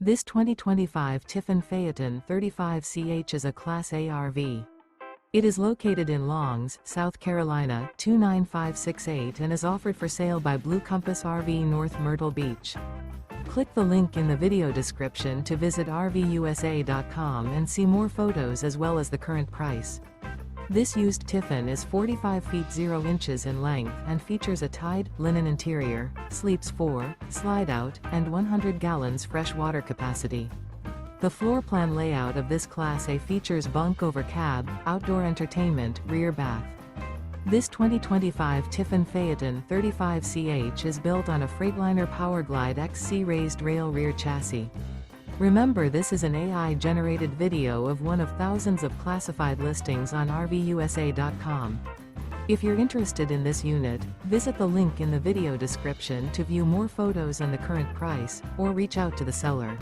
This 2025 Tiffin Phaeton 35CH is a Class A RV. It is located in Longs, South Carolina 29568 and is offered for sale by Blue Compass RV North Myrtle Beach. Click the link in the video description to visit RVUSA.com and see more photos as well as the current price. This used Tiffin is 45 feet 0 inches in length and features a Tide, linen interior, sleeps 4, slide-out, and 100 gallons fresh water capacity. The floor plan layout of this Class A features bunk over cab, outdoor entertainment, rear bath. This 2025 Tiffin Phaeton 35CH is built on a Freightliner PowerGlide XC raised rail rear chassis. Remember, this is an AI-generated video of one of thousands of classified listings on RVUSA.com. If you're interested in this unit, visit the link in the video description to view more photos and the current price, or reach out to the seller.